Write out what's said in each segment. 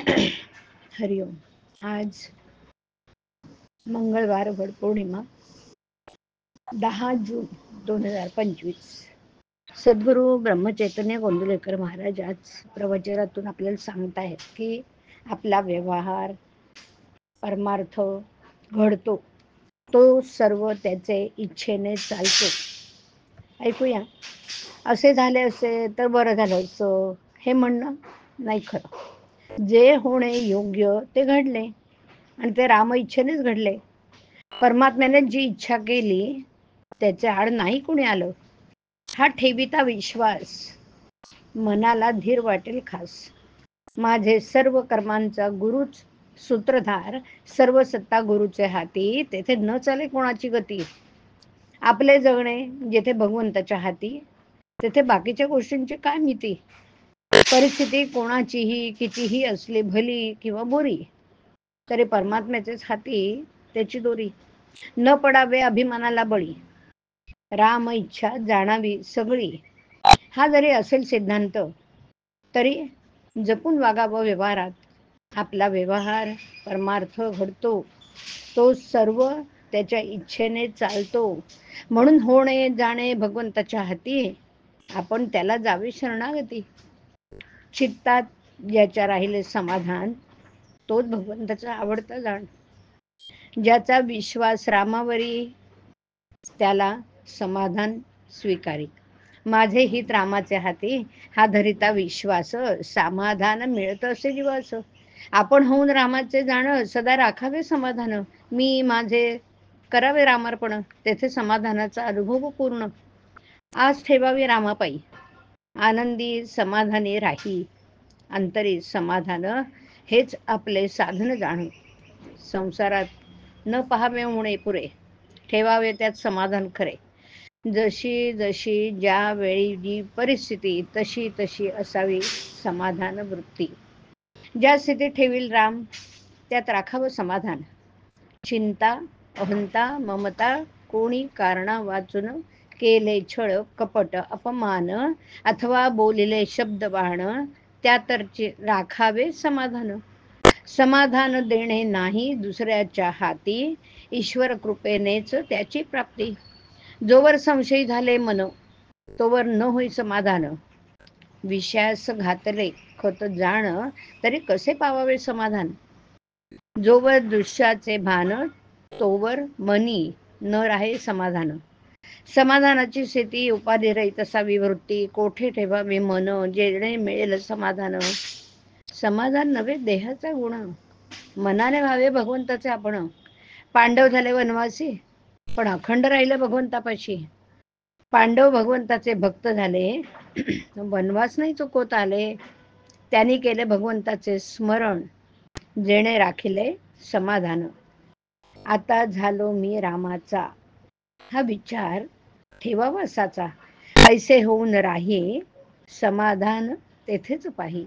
हरिओम. आज मंगळवार वटपौर्णिमा 10 जून 2025. सद्गुरू ब्रह्मचैतन्य गोंदवलेकर महाराज आज प्रवचनातून आपल्याला सांगतायत की आपला व्यवहार परमार्थ घडतो तो सर्व त्याचे इच्छेने चालतो. ऐकूया. असे झाले असे तर बरं झालं असं हे म्हणणं नाही खरं. जे होणे योग्य ते घडले आणि ते राम इच्छेनेच घडले. परमात्म्याने जी इच्छा केली त्याचे आड नाही कोणी आलं. हा ठेविता विश्वास मनाला धीर वाटेल खास. माझे सर्व कर्मांचा गुरुच सूत्रधार, सर्व सत्ता गुरुचे हाती, तेथे न चाले कोणाची गती. आपले जगणे जेथे भगवंताच्या हाती, तेथे बाकीच्या गोष्टींची काय मिती. परिस्थिती कोणाचीही कितीही असली भली किंवा बुरी, तरी परमात्म्याचेच हाती त्याची दोरी. न पडावे अभिमानाला बळी, राम इच्छा जाणावी सगळी. हा जरी असेल सिद्धांत, तरी जपून वागावं व्यवहारात. आपला व्यवहार परमार्थ घडतो तो सर्व त्याच्या इच्छेने चालतो. म्हणून होणे जाणे भगवंताच्या हाती, आपण त्याला जावे शरणागती. चित्तात ज्याच्या राहिले समाधान, तोच भगवंताचा आवडता जाण. ज्याचा विश्वास रामावरी, त्याला समाधान स्वीकारी. माझे हित रामाचे हाती, हा धरिता विश्वास, समाधान मिळत असे जीवास. आपण होऊन रामाचे जाण, सदा राखावे समाधान. मी माझे करावे रामार्पण, तेथे समाधानाचा अनुभव पूर्ण. आज ठेवावे रामापायी, आनंदी समाधानी राही. अंतरी समाधान हेच आपले साधन जाणू. संसारात न पहावे मुळे पुरे, ठेवावे त्यात समाधान खरे. जशी जशी ज्या वेळी जी परिस्थिती, तशी तशी असावी समाधान वृत्ती. ज्या स्थितीत ठेवील राम, त्यात राखावं समाधान. चिंता अहंता ममता कोणी कारणा वाचून, केले छळ कपट अपमान, अथवा बोलिले शब्द बाण, त्यातरचे राखावे समाधान. समाधान देणे नाही दुसऱ्याच्या हाती, ईश्वर कृपेनेच त्याची प्राप्ती. जोवर संशयी झाले मन, तोवर न होई समाधान. विषयास घातले खत जाण, तरी कसे पावावे समाधान. जोवर दृश्याचे भान, तोवर मनी न राहे समाधान. समाधानाची स्थिती उपाधी रहित असावी वृत्ती. कोठे ठेवावे मन, जेणे मिळेल समाधान. समाधान नव्हे देहाचा गुण, मनाने व्हावे भगवंताचे आपण. पांडव झाले वनवासी, पण अखंड राहिले भगवंतापाशी. पांडव भगवंताचे भक्त झाले, वनवास नाही चुकवता आले. त्यांनी केले भगवंताचे स्मरण, जेणे राखिले समाधान. आता झालो मी रामाचा, हा विचार ठेवावा असाचा. ऐसे होऊन राही समाधान तेथेच पाही.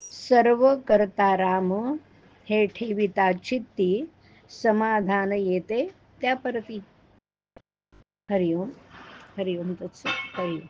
सर्व करता राम हे ठेविता चित्ती, समाधान येते त्या परती. हरिओम. हरिओम तत्सत. हरिओम.